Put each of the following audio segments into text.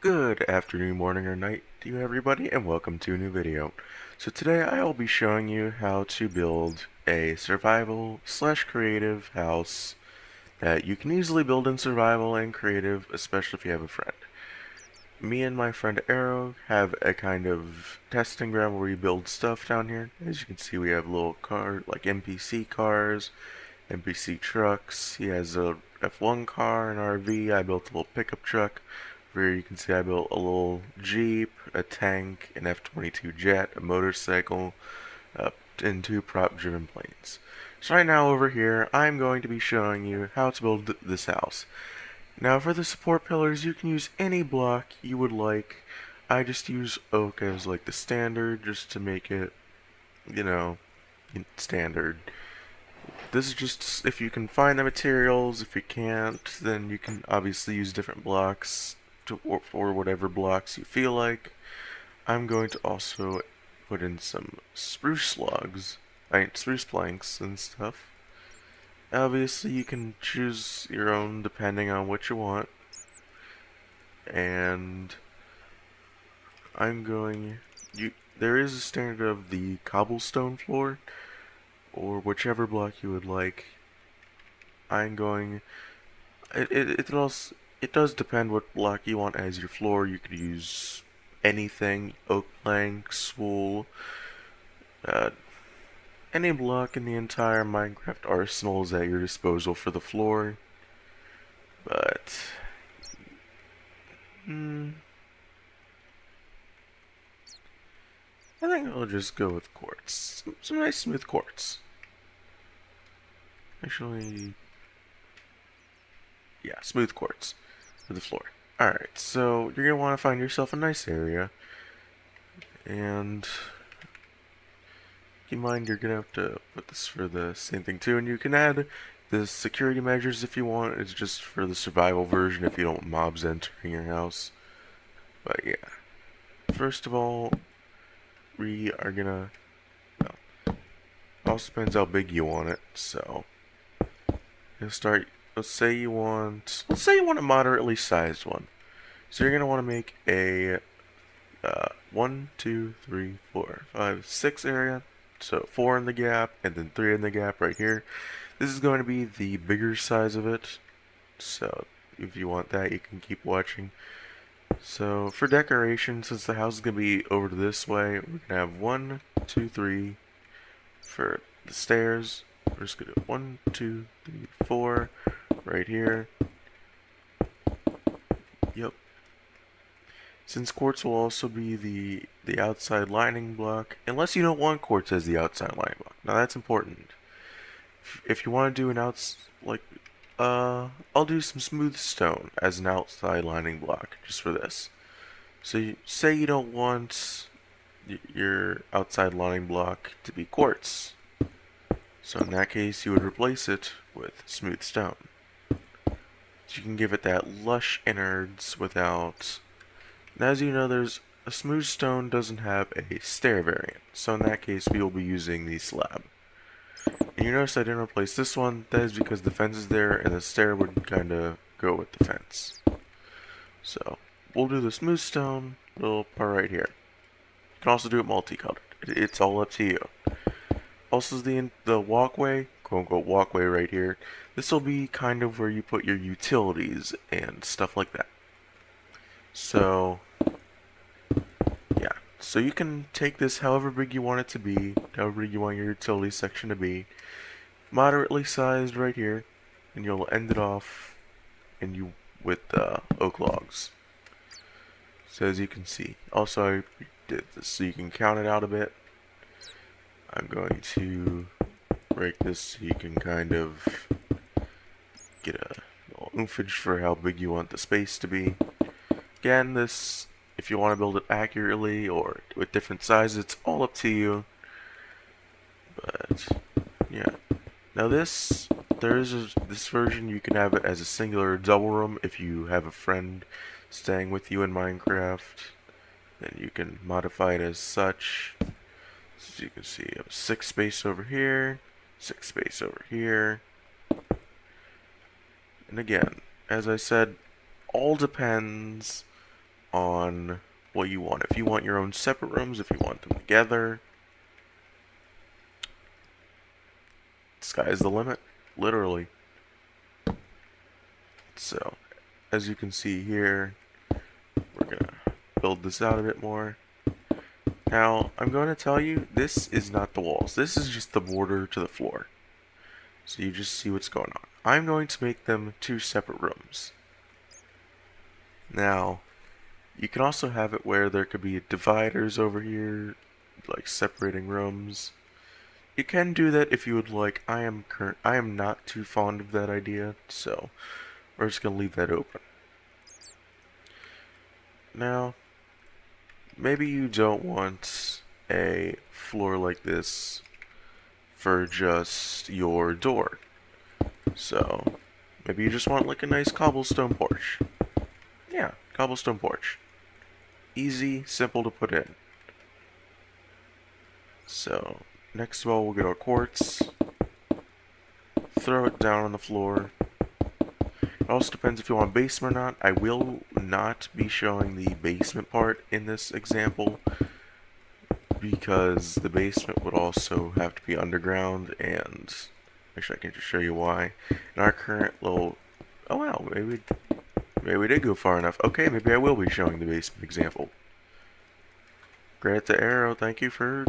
Good afternoon, morning, or night to you everybody, and welcome to a new video. So today I'll be showing you how to build a survival slash creative house that you can easily build in survival and creative, especially if you have a friend. Me and my friend Arrow have a kind of testing ground where we build stuff down here. As you can see, we have little car, like NPC cars, NPC trucks. He has a F1 car, an RV. I built a little pickup truck. Where you can see I built a little Jeep, a tank, an F-22 jet, a motorcycle, and two prop-driven planes. So right now over here, I'm going to be showing you how to build this house. Now for the support pillars, you can use any block you would like. I just use oak as like the standard, just to make it, you know, standard. This is just if you can find the materials. If you can't, then you can obviously use different blocks or whatever blocks you feel like. I'm going to also put in some spruce logs, spruce planks and stuff. Obviously, you can choose your own depending on what you want. And I'm going. There is a standard of the cobblestone floor, or whichever block you would like. I'm going. It does depend what block you want as your floor. You could use anything, oak planks, wool, uh, any block in the entire Minecraft arsenal is at your disposal for the floor. But hmm, I think I'll just go with quartz. Some nice smooth quartz. Actually, yeah, smooth quartz for the floor. Alright, so you're gonna want to find yourself a nice area, and keep in mind you're gonna have to put this for the same thing too, and you can add the security measures if you want. It's just for the survival version if you don't want mobs entering your house. But yeah, first of all, we are gonna. Well, also depends how big you want it. So you'll start. Let's say you want a moderately sized one. So you're gonna want to make a 1, 2, 3, 4, 5, 6 area. So 4 in the gap and then 3 in the gap right here. This is going to be the bigger size of it. So if you want that, you can keep watching. So for decoration, since the house is going to be over to this way, we're going to have 1, 2, 3 for the stairs. We're just going to do 1, 2, 3, 4 right here. Yep. Since quartz will also be the outside lining block, unless you don't want quartz as the outside lining block. Now that's important. If you want to do an I'll do some smooth stone as an outside lining block just for this. So say you don't want your outside lining block to be quartz. So in that case, you would replace it with smooth stone. So you can give it that lush innards without. And as you know, there's a smooth stone doesn't have a stair variant. So in that case, we will be using the slab. And you notice I didn't replace this one. That is because the fence is there, and the stair would kind of go with the fence. So we'll do the smooth stone little part right here. You can also do it multicolored. It's all up to you. Also, the walkway, quote unquote walkway right here. This will be kind of where you put your utilities and stuff like that. So yeah. So you can take this however big you want it to be, however big you want your utility section to be, moderately sized right here, and you'll end it off with oak logs. So as you can see, also I did this so you can count it out a bit. I'm going to break this so you can kind of get a little oompage for how big you want the space to be. Again, this, if you want to build it accurately or with different sizes, it's all up to you. But yeah. Now this version you can have it as a singular double room if you have a friend staying with you in Minecraft. Then you can modify it as such. As you can see, you have 6 space over here, 6 space over here. And again, as I said, all depends on what you want. If you want your own separate rooms, if you want them together, sky's the limit, literally. So, as you can see here, we're gonna build this out a bit more. Now, I'm going to tell you, this is not the walls. This is just the border to the floor. So you just see what's going on. I'm going to make them 2 separate rooms. Now, you can also have it where there could be dividers over here, like separating rooms. You can do that if you would like. I am not too fond of that idea, so we're just going to leave that open. Now, maybe you don't want a floor like this for just your door. So, maybe you just want like a nice cobblestone porch. Yeah, cobblestone porch. Easy, simple to put in. So, next of all, we'll get our quartz. Throw it down on the floor. It also depends if you want a basement or not. I will not be showing the basement part in this example, because the basement would also have to be underground, and actually I can just show you why. In our current little, oh wow, maybe we did go far enough. Okay, maybe I will be showing the basement example. Grant the Arrow, thank you for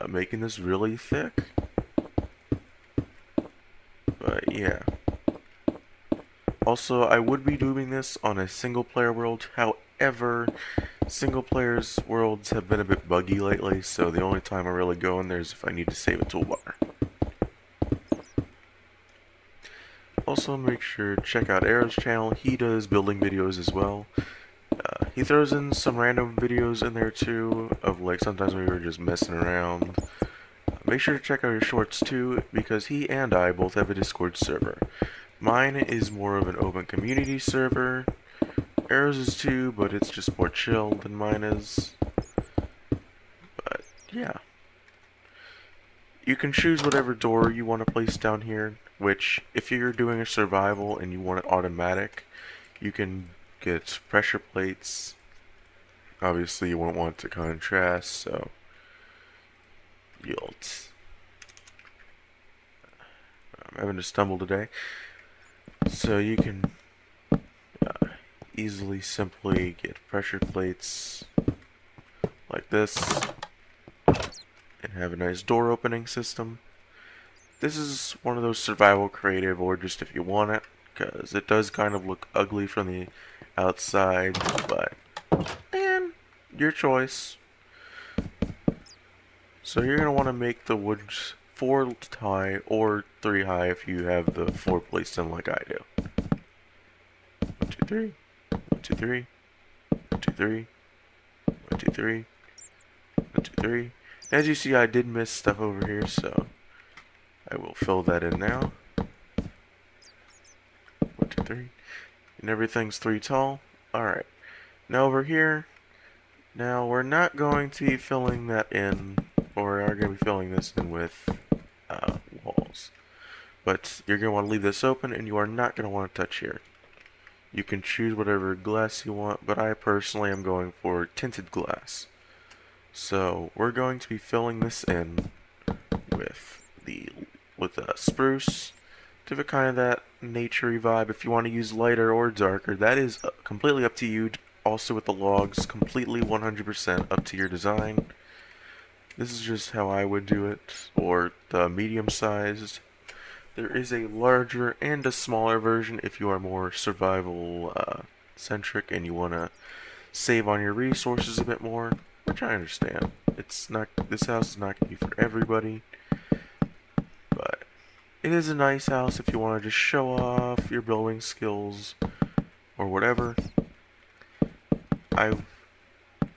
making this really thick. But yeah. Also, I would be doing this on a single player world. However, single players worlds have been a bit buggy lately, so the only time I really go in there is if I need to save a toolbar. Also, make sure to check out Arrow's channel. He does building videos as well. He throws in some random videos in there too, of like sometimes we were just messing around. Make sure to check out his shorts too, because he and I both have a Discord server. Mine is more of an open community server. Arrow's is too, but it's just more chill than mine is. But yeah. You can choose whatever door you want to place down here, which if you're doing a survival and you want it automatic, you can get pressure plates. Obviously you won't want to contrast, so you'll I'm having to stumble today. So you can easily simply get pressure plates like this and have a nice door opening system. This is one of those survival creative, or just if you want it, because it does kind of look ugly from the outside, but man, your choice. So you're going to want to make the woods 4 high or 3 high if you have the 4 placed in like I do. 1, 2, 3. 1, 2, 3. 1, 2, 3. 1, 2, 3. 1, 2, 3. As you see, I did miss stuff over here, so I will fill that in now. 1, 2, 3. And everything's 3 tall. Alright. Now over here, now we're not going to be filling that in, or we are going to be filling this in with walls. But you're going to want to leave this open, and you are not going to want to touch here. You can choose whatever glass you want, but I personally am going for tinted glass. So we're going to be filling this in with spruce to have kind of that naturey vibe. If you want to use lighter or darker, that is completely up to you. Also with the logs, completely 100% up to your design. This is just how I would do it, or the medium sized. There is a larger and a smaller version if you are more survival centric and you want to save on your resources a bit more, which I understand. This house is not going to be for everybody, but it is a nice house if you want to just show off your building skills or whatever.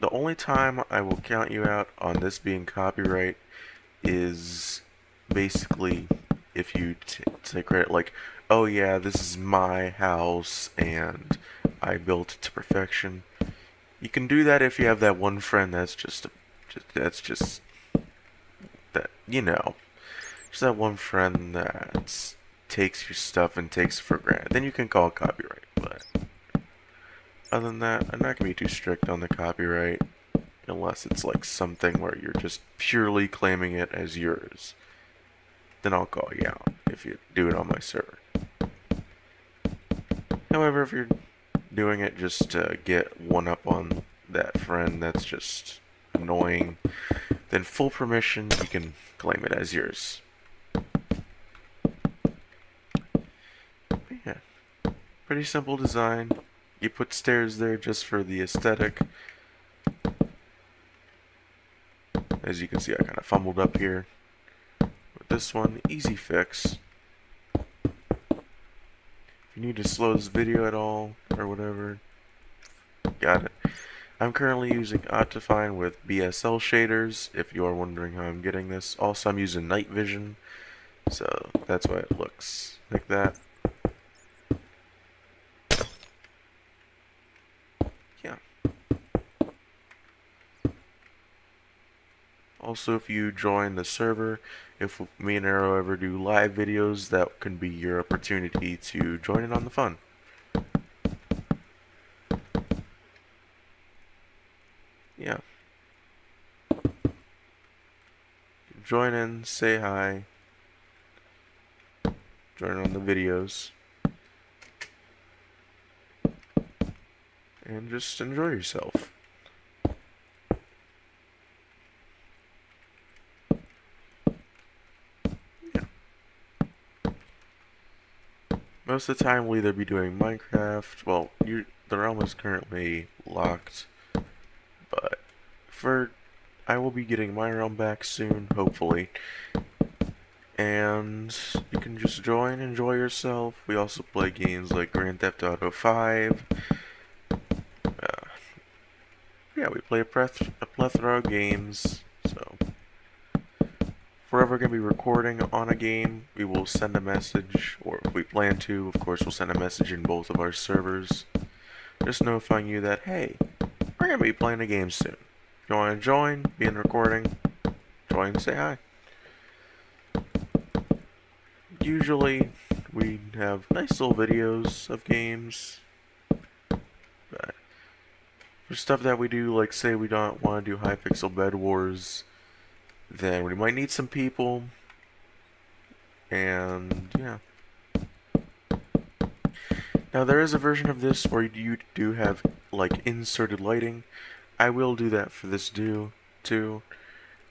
The only time I will count you out on this being copyright is basically if you take credit like, oh yeah, this is my house and I built it to perfection. You can do that if you have that one friend that's just that, you know, just that one friend that takes your stuff and takes it for granted. Then you can call it copyright, but Other than that, I'm not going to be too strict on the copyright, unless it's like something where you're just purely claiming it as yours. Then I'll call you out if you do it on my server. However, if you're doing it just to get one up on that friend that's just annoying, then full permission, you can claim it as yours. But yeah, pretty simple design. You put stairs there just for the aesthetic. As you can see, I kind of fumbled up here. With this one, easy fix. If you need to slow this video at all, or whatever, got it. I'm currently using Optifine with BSL shaders, if you are wondering how I'm getting this. Also, I'm using night vision, so that's why it looks like that. Yeah. Also, if you join the server, if me and Arrow ever do live videos, that can be your opportunity to join in on the fun. Yeah. Join in, say hi, join on the videos, and just enjoy yourself. Most of the time we'll either be doing Minecraft, well, the realm is currently locked, but I will be getting my realm back soon, hopefully, and you can just join, enjoy yourself. We also play games like Grand Theft Auto 5, yeah, we play a plethora of games, so if we're ever going to be recording on a game, we will send a message, or if we plan to, of course, we'll send a message in both of our servers, just notifying you that, hey, we're going to be playing a game soon. If you want to join, be in recording, join and say hi. Usually, we have nice little videos of games, but for stuff that we do, like say we don't want to do Hypixel Bed Wars, then we might need some people, and yeah. Now there is a version of this where you do have like inserted lighting. I will do that for this too.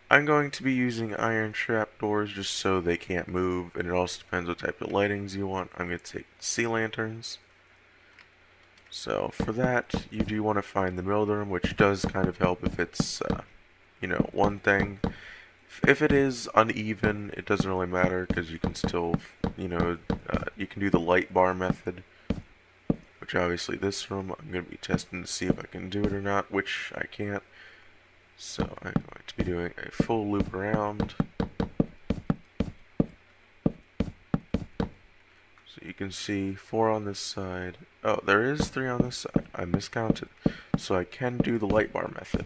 I'm going to be using iron trap doors just so they can't move, and it also depends what type of lightings you want. I'm going to take sea lanterns. So for that, you do want to find the middle of the room, which does kind of help if it's, one thing. If it is uneven, it doesn't really matter because you can still, you can do the light bar method, which obviously this room I'm going to be testing to see if I can do it or not, which I can't. So I'm going to be doing a full loop around. So you can see 4 on this side. Oh, there is 3 on this side. I miscounted. So I can do the light bar method.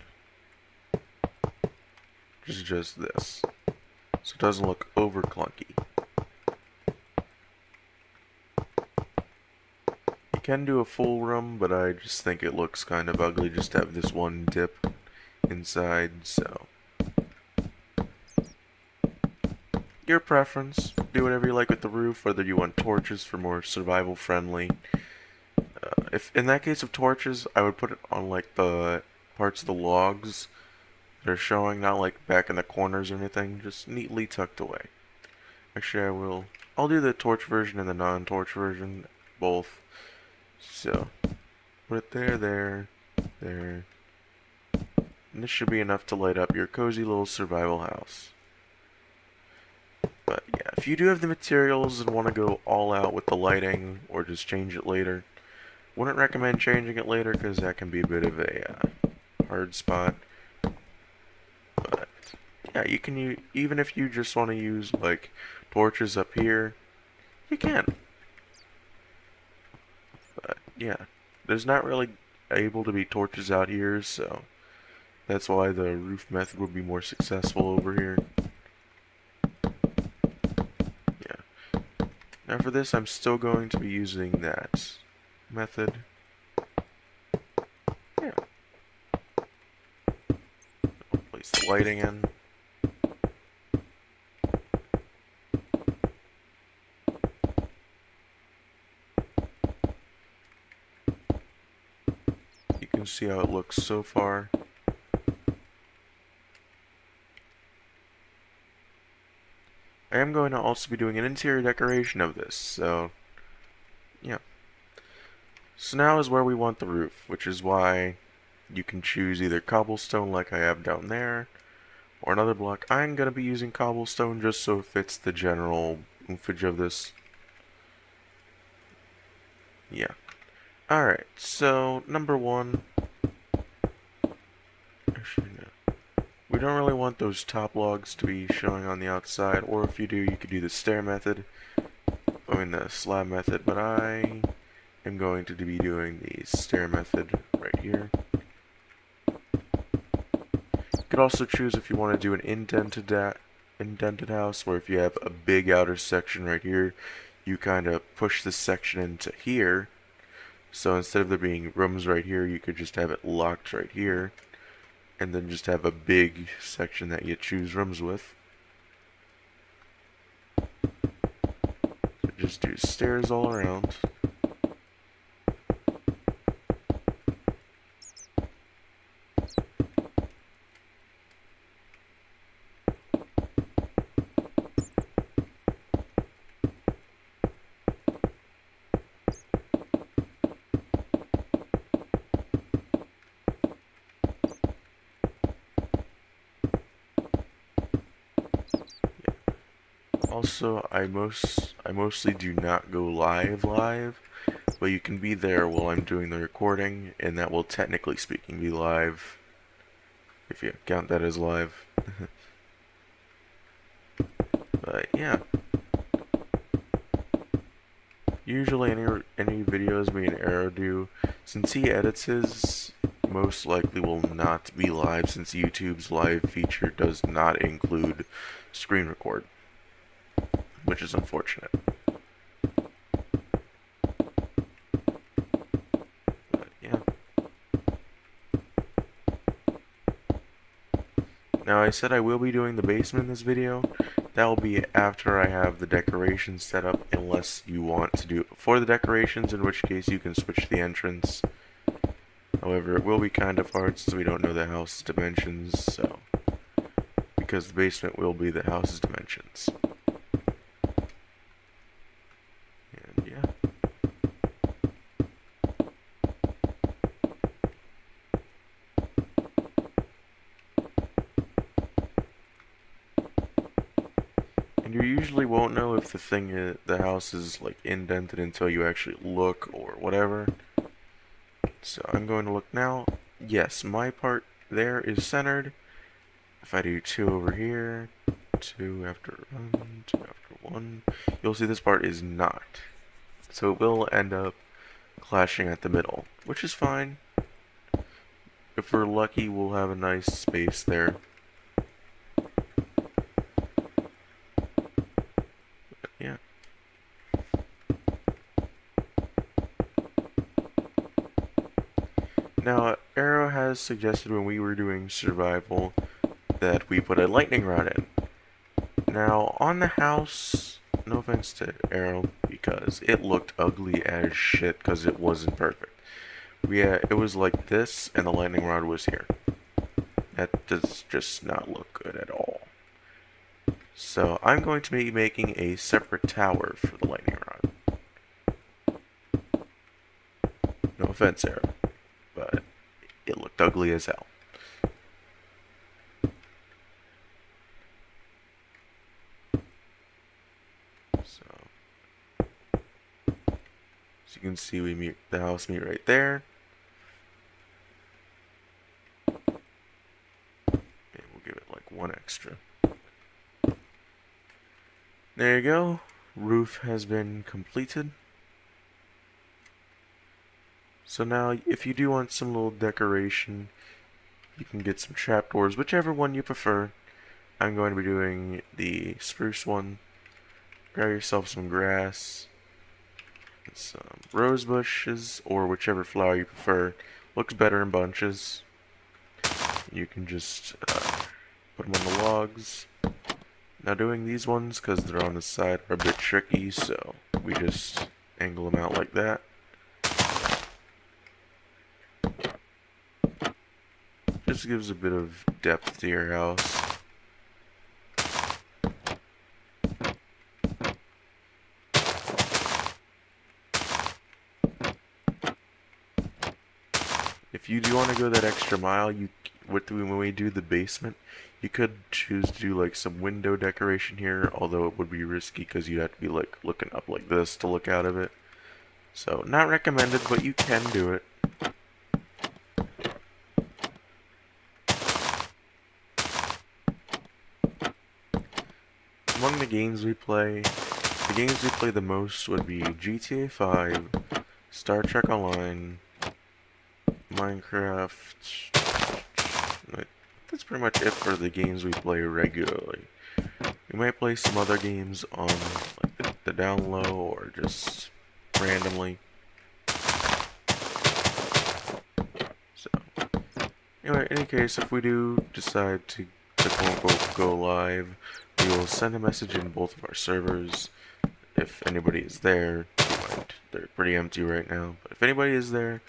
Which is just this. So it doesn't look over clunky. You can do a full room, but I just think it looks kind of ugly just to have this one dip inside, so your preference. Do whatever you like with the roof, whether you want torches for more survival friendly. If in that case of torches, I would put it on like the parts of the logs that are showing, not like back in the corners or anything, just neatly tucked away. Actually, I'll do the torch version and the non-torch version, both. So, put it there. And this should be enough to light up your cozy little survival house. But yeah, if you do have the materials and want to go all out with the lighting, or just change it later, wouldn't recommend changing it later because that can be a bit of a hard spot. But yeah, you can even if you just want to use like torches up here, you can. But yeah, there's not really able to be torches out here, so that's why the roof method would be more successful over here. Yeah. Now for this, I'm still going to be using that method. lighting in. You can see how it looks so far. I am going to also be doing an interior decoration of this, so yeah. So now is where we want the roof, which is why you can choose either cobblestone like I have down there, or another block. I'm going to be using cobblestone just so it fits the general oofage of this. Yeah. Alright, so number one. Actually, no. We don't really want those top logs to be showing on the outside, or if you do, you could do the stair method. I mean the slab method, but I am going to be doing the stair method right here. You could also choose if you want to do an indented house, where if you have a big outer section right here, you kind of push this section into here. So instead of there being rooms right here, you could just have it locked right here, and then just have a big section that you choose rooms with. So just do stairs all around. Also, I mostly do not go live, but you can be there while I'm doing the recording, and that will technically speaking be live, if you count that as live. But yeah, usually any videos me and Arrow do, since he edits his, most likely will not be live, since YouTube's live feature does not include screen record, which is unfortunate. But yeah. Now I said I will be doing the basement in this video. That will be after I have the decorations set up, unless you want to do it before the decorations, in which case you can switch the entrance. However, it will be kind of hard since we don't know the house's dimensions, so because the basement will be the house's dimensions. And yeah. And you usually won't know if the house is like indented until you actually look or whatever. So I'm going to look now. Yes, my part there is centered. If I do 2 over here, 2 after 1, 2 after 1, you'll see this part is not. So it will end up clashing at the middle, which is fine. If we're lucky, we'll have a nice space there. But yeah. Now, Arrow has suggested when we were doing survival that we put a lightning rod in. Now, on the house, no offense to Arrow, because it looked ugly as shit because it wasn't perfect. It was like this, and the lightning rod was here. That does just not look good at all. So, I'm going to be making a separate tower for the lightning rod. No offense, Arrow, but it looked ugly as hell. So you can see we meet the house meet right there. And we'll give it like 1 extra. There you go. Roof has been completed. So now, if you do want some little decoration, you can get some trapdoors, whichever one you prefer. I'm going to be doing the spruce one. Grab yourself some grass, and some rose bushes, or whichever flower you prefer. Looks better in bunches. You can just put them on the logs. Now doing these ones, because they're on the side, are a bit tricky, so we just angle them out like that. Just gives a bit of depth to your house. If you do want to go that extra mile, when we do the basement, you could choose to do like some window decoration here, although it would be risky because you'd have to be like looking up like this to look out of it. So not recommended, but you can do it. Among the games we play the most would be GTA 5, Star Trek Online, Minecraft. That's pretty much it for the games we play regularly. We might play some other games on like the down low or just randomly. So, anyway, in any case, if we do decide to quote-unquote go live, we will send a message in both of our servers. If anybody is there, they're pretty empty right now, but if anybody is there,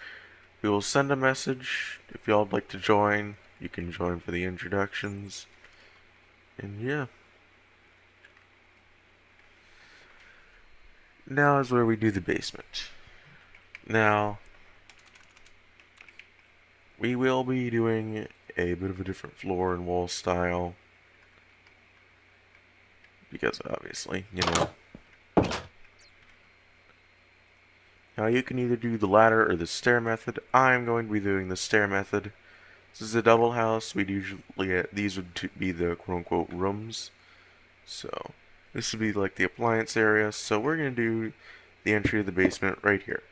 we will send a message. If y'all would like to join, you can join for the introductions. And yeah. Now is where we do the basement. Now, we will be doing a bit of a different floor and wall style. Because obviously, you know. Now you can either do the ladder or the stair method. I'm going to be doing the stair method. This is a double house. We'd usually, these would be the quote-unquote rooms. So, this would be like the appliance area. So we're going to do the entry to the basement right here.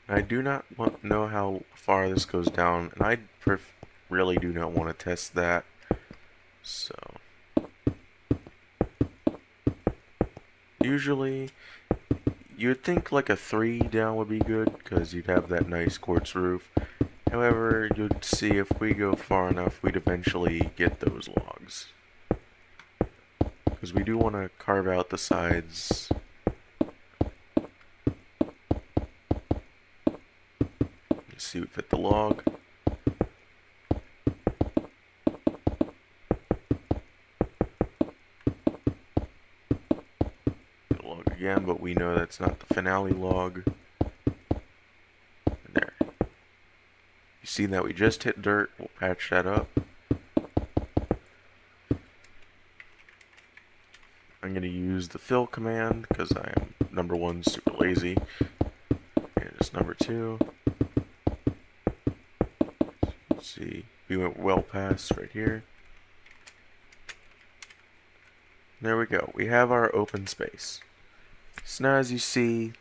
I do not know how far this goes down, and I really do not want to test that. So, usually, you would think like a 3 down would be good, because you'd have that nice quartz roof. However, you'd see if we go far enough, we'd eventually get those logs. Because we do want to carve out the sides. Let's see, we fit the log. The log again, but we know that's not the finale log. There. You see that we just hit dirt, we'll patch that up. I'm going to use the fill command because I am, number 1, super lazy. And it's number 2. Let's see, we went well past right here. There we go. We have our open space. So now as you see,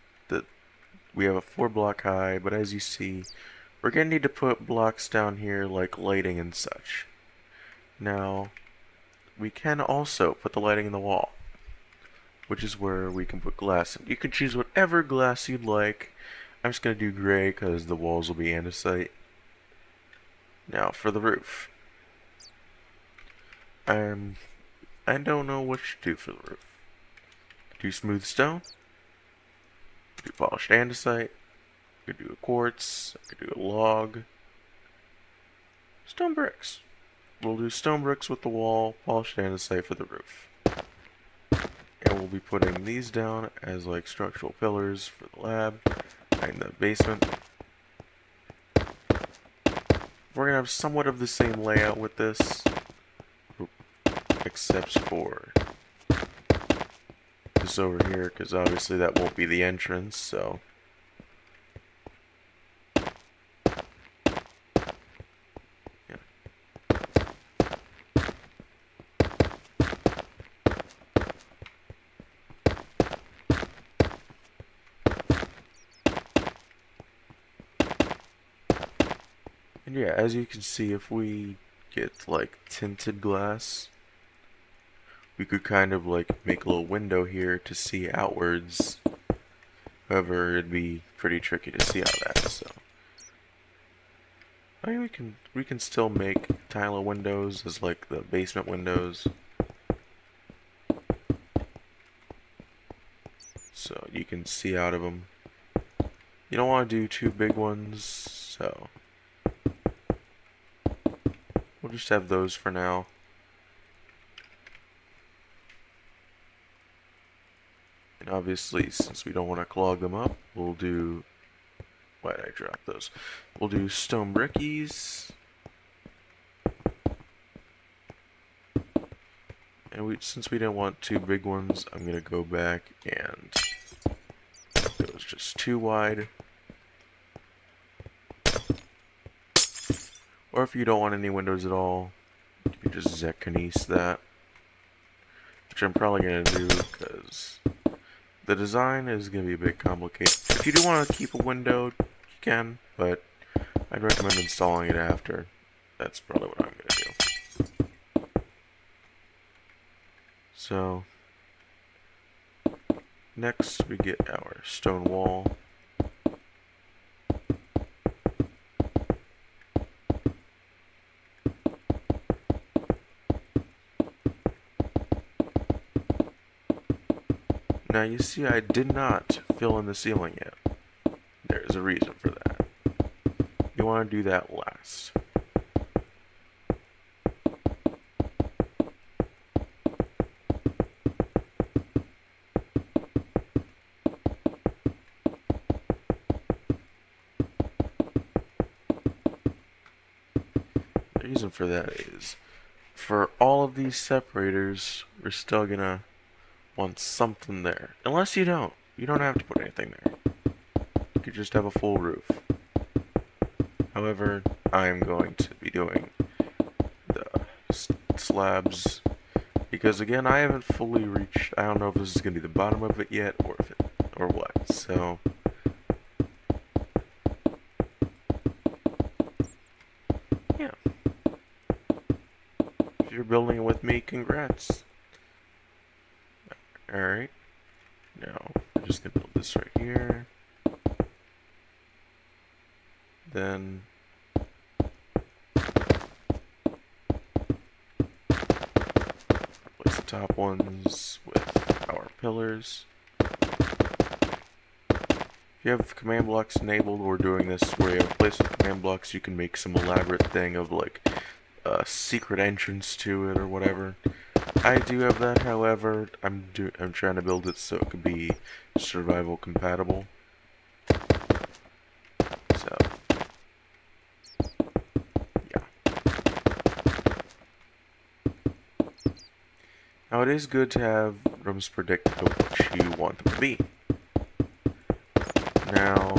we have a 4-block high, but as you see, we're going to need to put blocks down here like lighting and such. Now, we can also put the lighting in the wall, which is where we can put glass in. You can choose whatever glass you'd like. I'm just going to do gray because the walls will be andesite. Now for the roof. I don't know what to do for the roof. Do smooth stone. Do polished andesite. I could do a quartz. I could do a log. Stone bricks. We'll do stone bricks with the wall, polished andesite for the roof. And we'll be putting these down as like structural pillars for the lab and the basement. We're gonna have somewhat of the same layout with this, except for this over here, because obviously that won't be the entrance, so. And yeah, as you can see, if we get like tinted glass, we could kind of like make a little window here to see outwards However, it'd be pretty tricky to see all that, so. I mean, we can still make tile windows as like the basement windows. So you can see out of them. You don't want to do too big ones, so we'll just have those for now. And obviously, since we don't want to clog them up, we'll do... Why did I drop those? We'll do stone brickies. And since we didn't want two big ones, I'm going to go back and it was just too wide. Or if you don't want any windows at all, you can just Zekanese that. Which I'm probably going to do because the design is going to be a bit complicated. If you do want to keep a window, you can, but I'd recommend installing it after. That's probably what I'm going to do. So, next we get our stone wall. Now you see I did not fill in the ceiling yet. There's a reason for that. You want to do that last. The reason for that is, for all of these separators, we're still gonna want something there. Unless you don't. You don't have to put anything there. You could just have a full roof. However, I'm going to be doing the slabs because again, I haven't fully reached. I don't know if this is going to be the bottom of it yet, or if it, or what. So, yeah. If you're building it with me, congrats. All right. Now, I'm just gonna build this right here. Then place the top ones with our pillars. If you have command blocks enabled, we're doing this where you have a place with command blocks, you can make some elaborate thing of like a secret entrance to it or whatever. I do have that, however, I'm trying to build it so it could be survival compatible. So, yeah. Now it is good to have rooms predicted of what you want them to be. Now,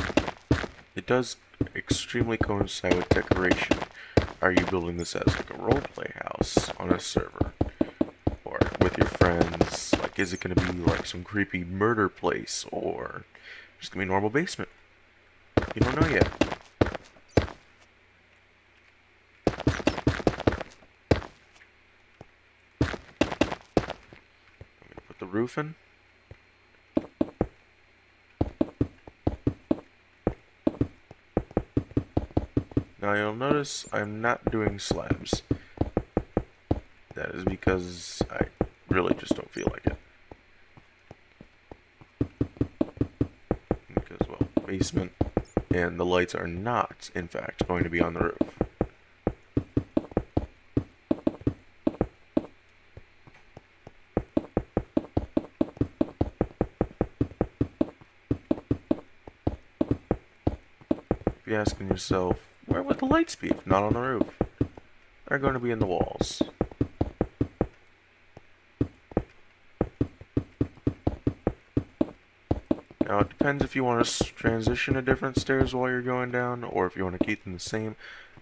it does extremely coincide with decoration. Are you building this as like a roleplay house on a server? Or with your friends? Like, is it going to be like some creepy murder place? Or just going to be a normal basement? You don't know yet. I'm going to put the roof in. Now you'll notice I'm not doing slabs. That is because I really just don't feel like it. Because, well, basement and the lights are not, in fact, going to be on the roof. If you're asking yourself, where would the lights be if not on the roof? They're going to be in the walls. Now it depends if you want to transition to different stairs while you're going down, or if you want to keep them the same.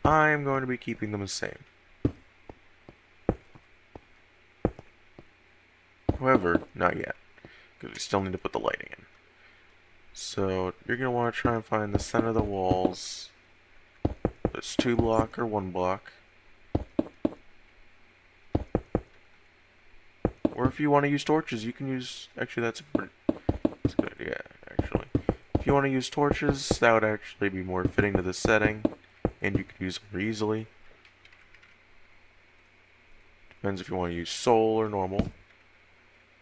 I'm going to be keeping them the same. However, not yet, because we still need to put the lighting in. So you're going to want to try and find the center of the walls. It's 2 block or 1 block. Or if you want to use torches, you can use... Actually, that's a good idea, actually. you want to use torches, that would actually be more fitting to the setting, and you could use them more easily. Depends if you want to use soul or normal.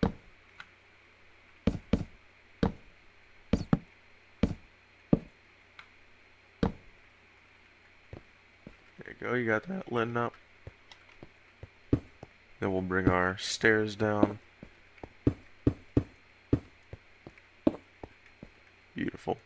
There you go, you got that lit up. Then we'll bring our stairs down. Beautiful.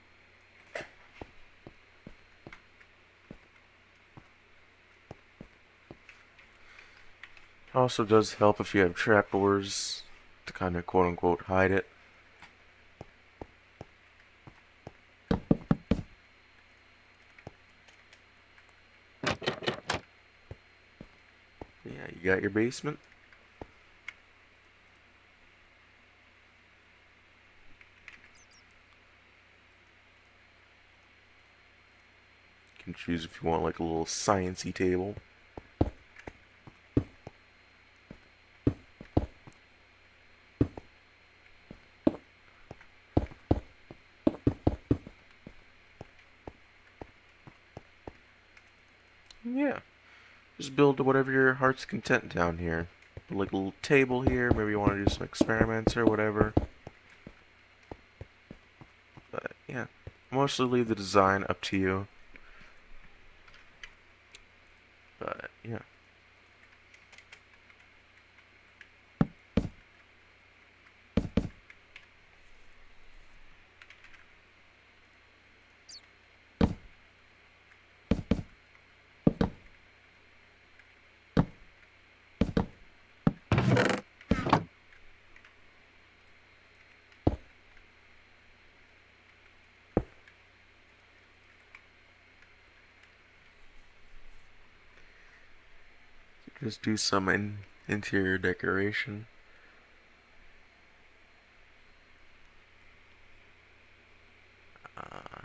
Also does help if you have trapdoors to kind of quote unquote hide it. Yeah, you got your basement. You can choose if you want like a little sciencey table. Yeah, just build to whatever your heart's content down here. Put like a little table here, maybe you want to do some experiments or whatever. But yeah, mostly leave the design up to you. But yeah. Just do some interior decoration. Uh,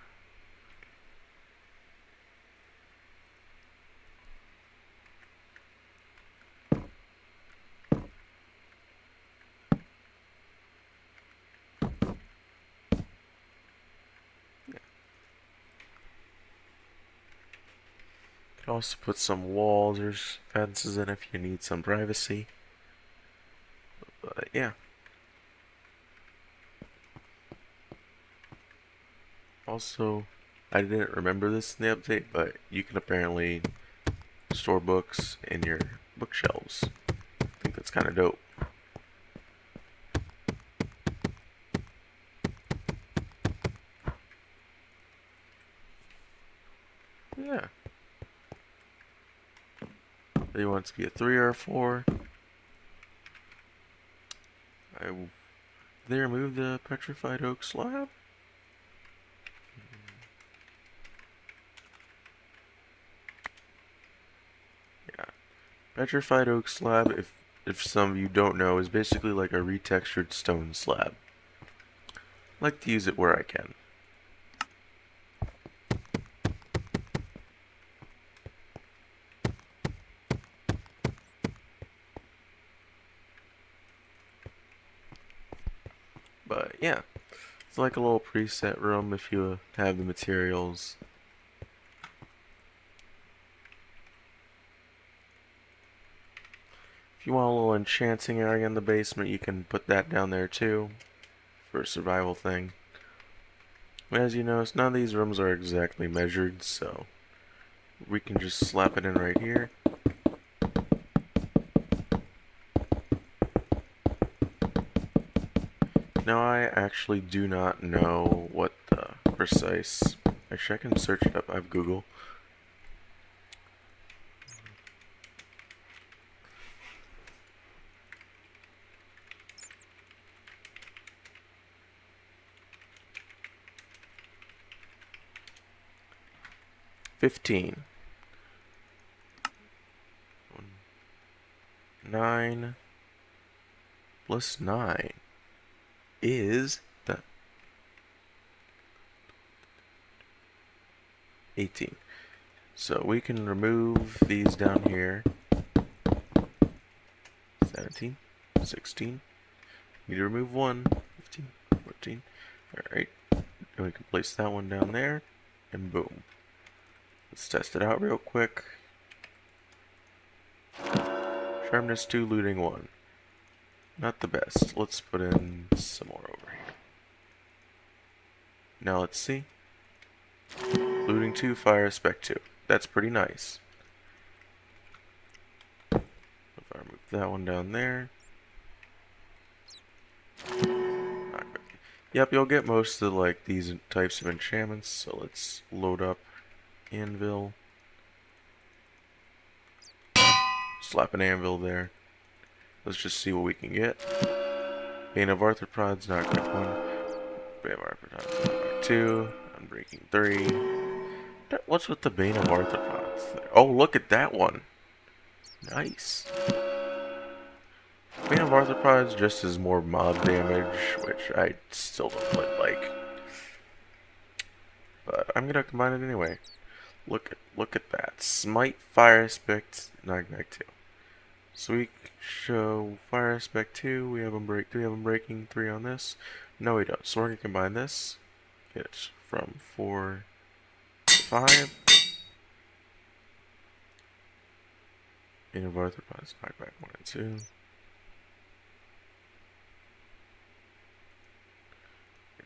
yeah. Could also put some walls or fences in if you need some privacy. But yeah. Also, I didn't remember this in the update, but you can apparently store books in your bookshelves. I think that's kind of dope. Yeah. Do you want it to be a 3 or a 4? They removed the petrified oak slab? Yeah. Petrified oak slab, if some of you don't know, is basically like a retextured stone slab. I like to use it where I can. But yeah, it's like a little preset room if you have the materials. If you want a little enchanting area in the basement, you can put that down there too, for a survival thing. As you notice, none of these rooms are exactly measured, so we can just slap it in right here. Now I actually do not know what the precise... Actually, I can search it up. I have Google. $15. 9 plus 9 is the 18. So we can remove these down here. 17, 16. Need to remove 1, 15, 14. Alright. And we can place that one down there, and boom. Let's test it out real quick. Sharpness 2, looting 1. Not the best. Let's put in some more over here. Now let's see. Looting 2, fire spec 2. That's pretty nice. If I remove that one down there. Yep, you'll get most of like these types of enchantments, so let's load up Anvil. Slap an anvil there. Let's just see what we can get. Bane of Arthropods, not quick one. Bane of Arthropods, not 2. Unbreaking 3. What's with the Bane of Arthropods there? Oh, look at that one. Nice. Bane of Arthropods just is more mob damage, which I still don't really like. But I'm gonna combine it anyway. Look at that. Smite, Fire Aspect, Nightmare 2. So we show Fire Aspect 2, we have Unbreaking 3 on this. No, we don't. So we're going to combine this. Get it from 4 to 5. Bane of Arthropods, Knockback 1 and 2.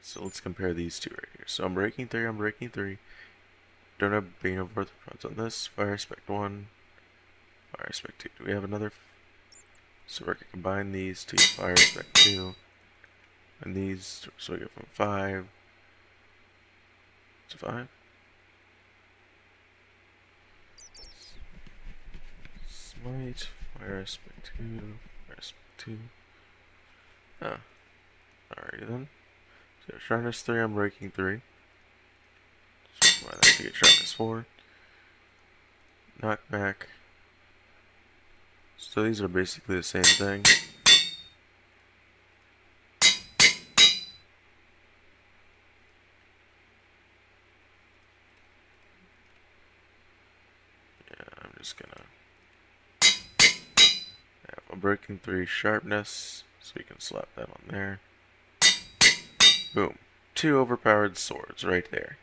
So let's compare these two right here. So Unbreaking 3. Don't have Bane of Arthropods on this. Fire Aspect 1. Fire Aspect 2. Do we have another? So we're going to combine these two. Fire Aspect 2. And these, so we go from 5 to 5. Smite, Fire Aspect 2, Fire Aspect 2. Ah, alrighty then. So Sharpness 3, Unbreaking 3. So why that to get Sharpness 4. Knockback. So these are basically the same thing. Yeah, I'm just gonna have Unbreaking 3 Sharpness, so we can slap that on there. Boom. 2 overpowered swords right there.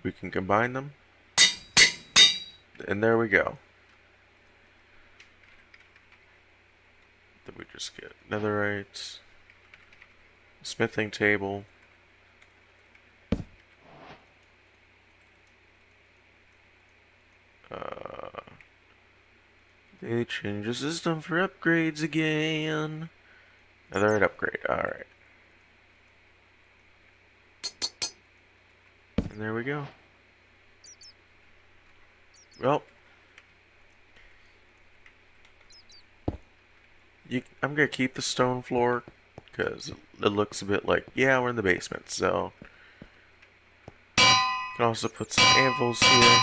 We can combine them. And there we go. Then we just get netherite, smithing table, they change the system for upgrades again. Netherite upgrade, alright. And there we go. Well, I'm gonna keep the stone floor because it looks a bit like, yeah, we're in the basement. So you can also put some anvils here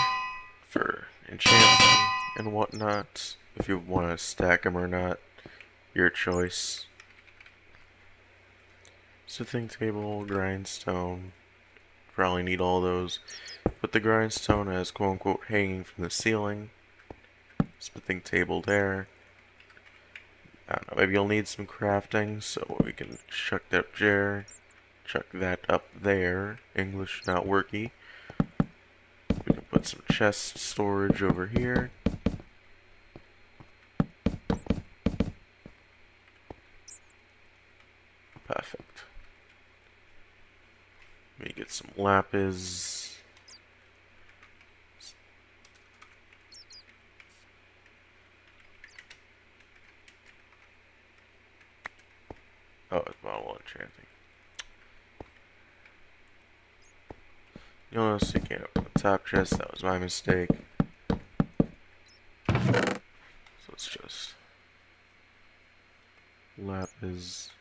for enchanting and whatnot. If you want to stack them or not, your choice. Smithing table, grindstone. Probably need all those. Put the grindstone as quote unquote hanging from the ceiling. Smithing table there. I don't know, maybe you'll need some crafting, so we can chuck that up there. Chuck that up there. English not worky. We can put some chest storage over here. Perfect. Let me get some lapis. Oh, it's bottle enchanting. You'll notice you can't open the top chest. That was my mistake. So let's just lapis.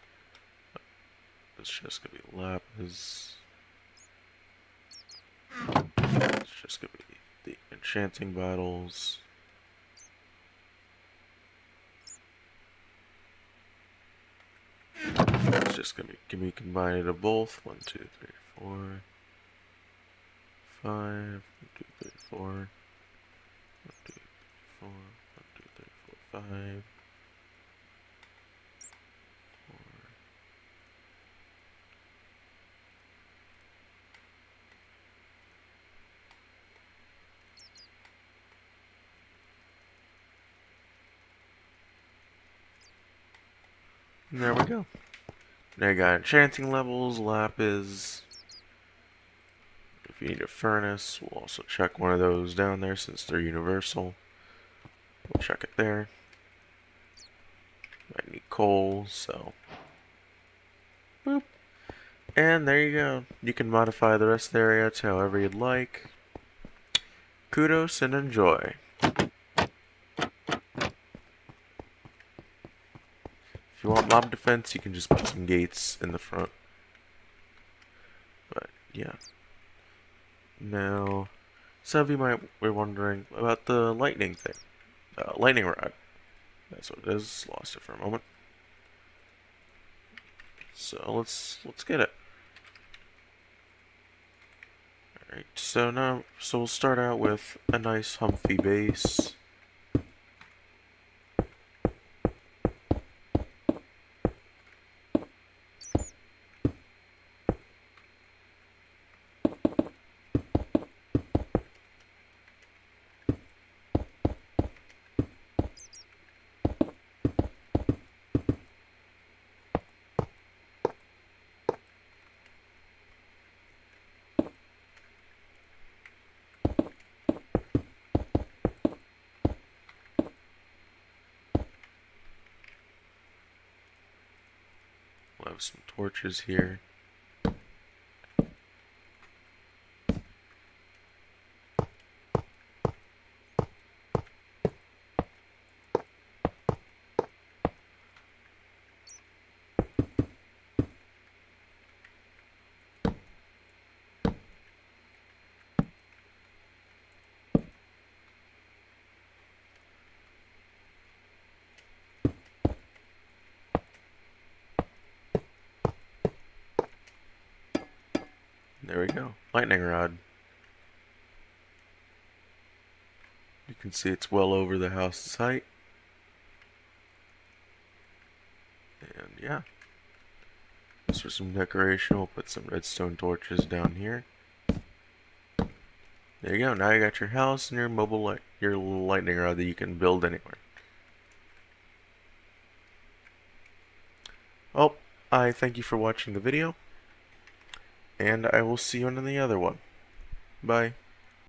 It's just gonna be lapis. It's just gonna be the enchanting bottles. It's just gonna be combined of both. 1, 2, 3, 4, 5. 1, 2, 3, 4. 1, 2, 3, 4. 1, 2, 3, 4, 5. 4. And there we go. Now you got enchanting levels, lapis. If you need a furnace, we'll also check one of those down there since they're universal. We'll check it there. Might need coal, so. Boop. And there you go. You can modify the rest of the area to however you'd like. Kudos and enjoy. If you want mob defense, you can just put some gates in the front. But, yeah. Now, some of you might be wondering about the lightning thing. Lightning rod. That's what it is. Lost it for a moment. So let's get it. Alright, so we'll start out with a nice humpy base. We'll have some torches here. There we go. Lightning rod. You can see it's well over the house's height. And yeah. Just for some decoration, we'll put some redstone torches down here. There you go. Now you got your house and your your lightning rod that you can build anywhere. Oh, I thank you for watching the video, and I will see you in the other one. Bye.